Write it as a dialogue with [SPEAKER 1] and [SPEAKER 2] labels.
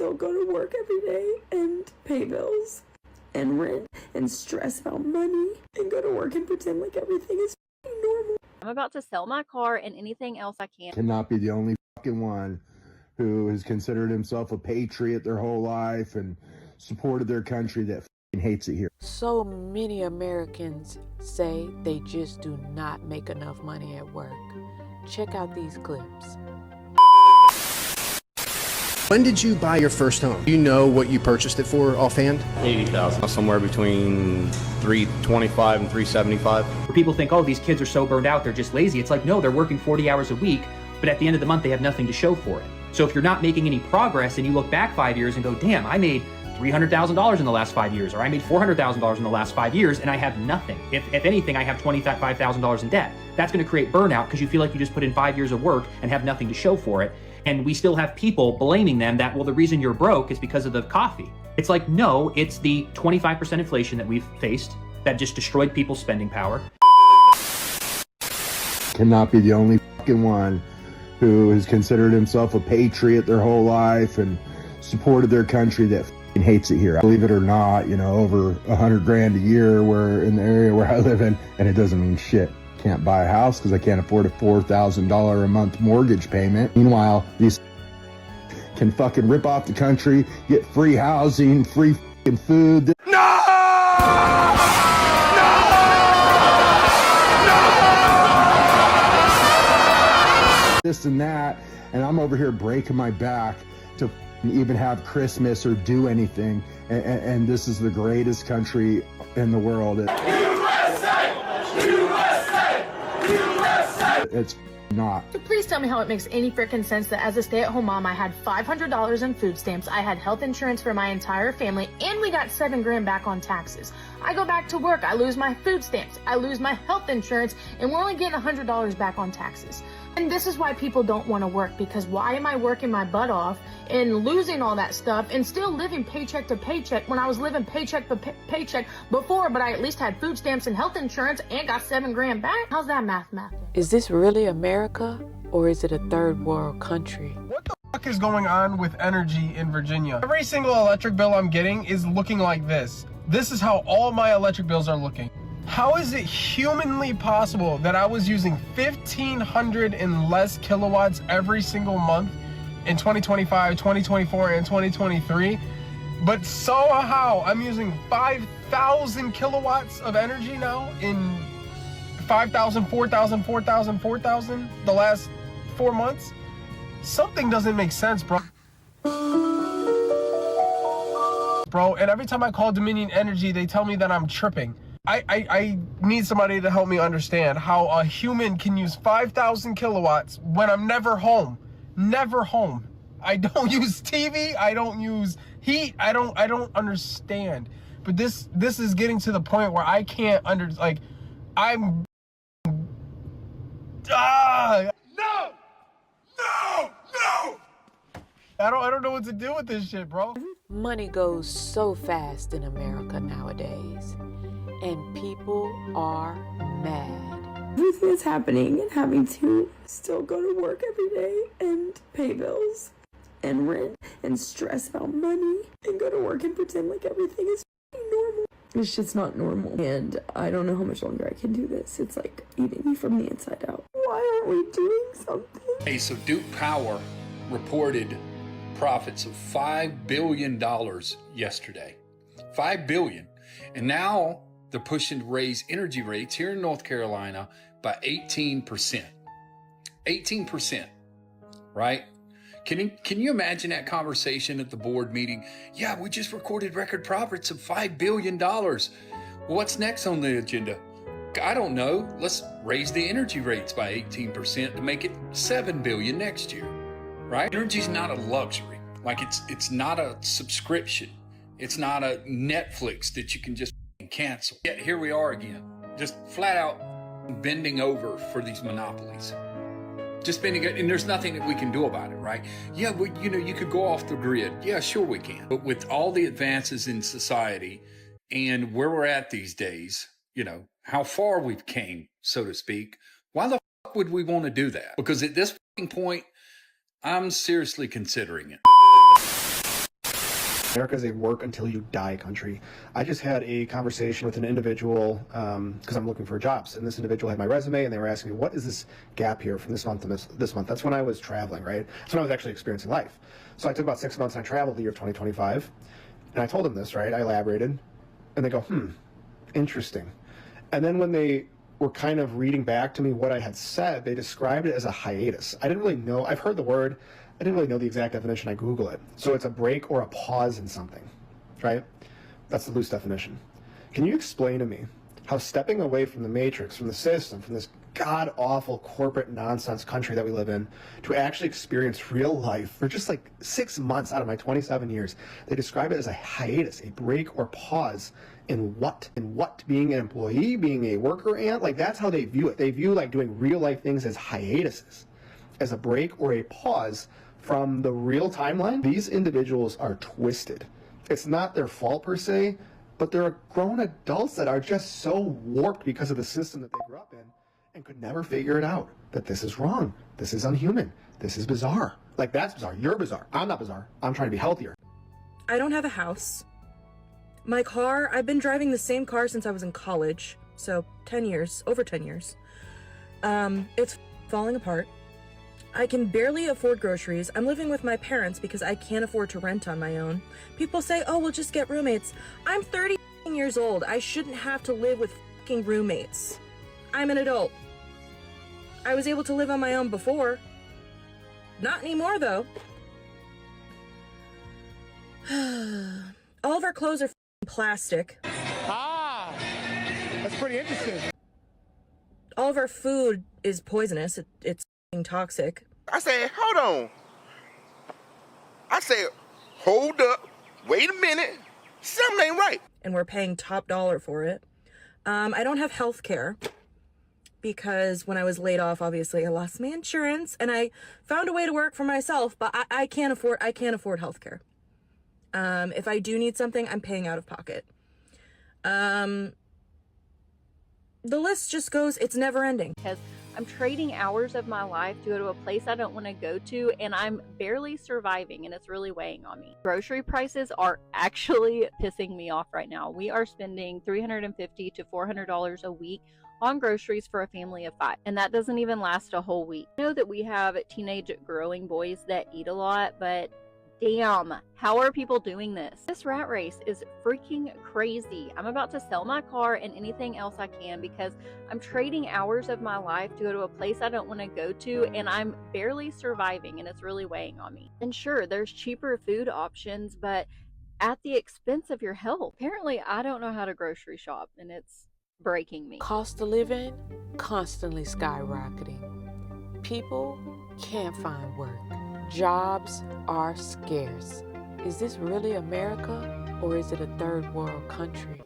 [SPEAKER 1] still go to work every day and pay bills and rent and stress about money and go to work and pretend like everything is normal.
[SPEAKER 2] I'm about to sell my car and anything else I can.
[SPEAKER 3] Cannot be the only fucking one who has considered himself a patriot their whole life and supported their country that fucking hates it here.
[SPEAKER 4] So many Americans say they just do not make enough money at work. Check out these clips.
[SPEAKER 5] When did you buy your first home? Do you know what you purchased it for offhand?
[SPEAKER 6] $80,000, somewhere between $325 and $375.
[SPEAKER 7] People think, oh, these kids are so burned out, they're just lazy. It's like, no, they're working 40 hours a week, but at the end of the month, they have nothing to show for it. So if you're not making any progress and you look back 5 years and go, damn, I made $300,000 in the last 5 years, or I made $400,000 in the last 5 years, and I have nothing. If anything, I have $25,000 in debt. That's going to create burnout because you feel like you just put in 5 years of work and have nothing to show for it. And we still have people blaming them that, well, the reason you're broke is because of the coffee. It's like, no, it's the 25% inflation that we've faced that just destroyed people's spending power.
[SPEAKER 3] Cannot be the only fucking one who has considered himself a patriot their whole life and supported their country that fucking hates it here. Believe it or not, you know, over $100,000 a year where in the area where I live in, and it doesn't mean shit. Can't buy a house because I can't afford a $4,000 a month mortgage payment. Meanwhile, these can fucking rip off the country, get free housing, free fucking food. No! No! No! This and that, and I'm over here breaking my back to even have Christmas or do anything, and this is the greatest country in the world. It's not.
[SPEAKER 8] So please tell me how it makes any freaking sense that as a stay-at-home mom, I had $500 in food stamps, I had health insurance for my entire family, and we got $7,000 back on taxes. I go back to work, I lose my food stamps, I lose my health insurance, and we're only getting $100 back on taxes. And this is why people don't want to work, because why am I working my butt off and losing all that stuff and still living paycheck to paycheck when I was living paycheck to paycheck before, but I at least had food stamps and health insurance and got $7,000 back? How's that math?
[SPEAKER 4] Is this really America, or is it a third world country?
[SPEAKER 9] What the fuck is going on with energy in Virginia? Every single electric bill I'm getting is looking like this. This is how all my electric bills are looking. How is it humanly possible that I was using 1,500 and less kilowatts every single month in 2025, 2024, and 2023, but somehow I'm using 5,000 kilowatts of energy now in 5,000, 4,000, 4,000, 4,000 the last 4 months? Something doesn't make sense, bro. And every time I call Dominion Energy, they tell me that I'm tripping. I need somebody to help me understand how a human can use 5,000 kilowatts when I'm never home. Never home. I don't use TV. I don't use heat. I don't understand. But this is getting to the point where I can't I'm no! I don't know what to do with this shit, bro.
[SPEAKER 4] Money goes so fast in America nowadays, and people are mad.
[SPEAKER 1] Everything is happening and having to still go to work every day and pay bills and rent and stress about money and go to work and pretend like everything is normal. It's just not normal, and I don't know how much longer I can do this. It's like eating me from the inside out. Why aren't we doing something?
[SPEAKER 10] Hey, so Duke Power reported profits of $5 billion yesterday. $5 billion. And now they're pushing to raise energy rates here in North Carolina by 18%. 18%, right? Can you imagine that conversation at the board meeting? Yeah, we just recorded record profits of $5 billion. Well, what's next on the agenda? I don't know. Let's raise the energy rates by 18% to make it $7 billion next year, right? Energy's not a luxury. Like it's not a subscription. It's not a Netflix that you can just cancel. Yet here we are again, just flat out bending over for these monopolies. Just bending it, and there's nothing that we can do about it, right? Yeah, well, you could go off the grid. Yeah, sure we can. But with all the advances in society and where we're at these days, how far we've came, so to speak, why the fuck would we want to do that? Because at this point, I'm seriously considering it.
[SPEAKER 5] America is a work until you die country. I just had a conversation with an individual because I'm looking for jobs, and this individual had my resume, and they were asking me, what is this gap here from this month to this month? That's when I was traveling, right? That's when I was actually experiencing life. So I took about 6 months and I traveled the year of 2025, and I told them this, right? I elaborated, and they go, interesting. And then when they were kind of reading back to me what I had said, they described it as a hiatus. I didn't really know, I've heard the word, I didn't really know the exact definition. I Google it. So it's a break or a pause in something, right? That's the loose definition. Can you explain to me how stepping away from the matrix, from the system, from this god-awful corporate nonsense country that we live in, to actually experience real life for just like 6 months out of my 27 years, they describe it as a hiatus, a break or pause in what? In what? Being an employee, being a worker ant? Like, that's how they view it. They view like doing real life things as hiatuses, as a break or a pause from the real timeline. These individuals are twisted. It's not their fault per se, but they're grown adults that are just so warped because of the system that they grew up in and could never figure it out, that this is wrong, this is unhuman, this is bizarre. Like, that's bizarre, you're bizarre, I'm not bizarre, I'm trying to be healthier.
[SPEAKER 11] I don't have a house. My car, I've been driving the same car since I was in college, so 10 years, over 10 years. It's falling apart. I can barely afford groceries. I'm living with my parents because I can't afford to rent on my own. People say, oh, we'll just get roommates. I'm 30 years old. I shouldn't have to live with fucking roommates. I'm an adult. I was able to live on my own before. Not anymore, though. All of our clothes are plastic.
[SPEAKER 12] Ah, that's pretty interesting.
[SPEAKER 11] All of our food is poisonous. It's toxic.
[SPEAKER 12] I said, hold on. I said, hold up. Wait a minute. Something ain't right.
[SPEAKER 11] And we're paying top dollar for it. I don't have health care because when I was laid off, obviously I lost my insurance and I found a way to work for myself, but I can't afford health care. If I do need something, I'm paying out of pocket. The list just goes, it's never ending.
[SPEAKER 2] Because I'm trading hours of my life to go to a place I don't want to go to, and I'm barely surviving, and it's really weighing on me. Grocery prices are actually pissing me off right now. We are spending $350 to $400 a week on groceries for a family of 5, and that doesn't even last a whole week. I know that we have teenage growing boys that eat a lot, but damn, how are people doing this? This rat race is freaking crazy. I'm about to sell my car and anything else I can because I'm trading hours of my life to go to a place I don't want to go to, and I'm barely surviving, and it's really weighing on me. And sure, there's cheaper food options, but at the expense of your health. Apparently, I don't know how to grocery shop, and it's breaking me.
[SPEAKER 4] Cost of living constantly skyrocketing. People can't find work. Jobs are scarce. Is this really America, or is it a third world country?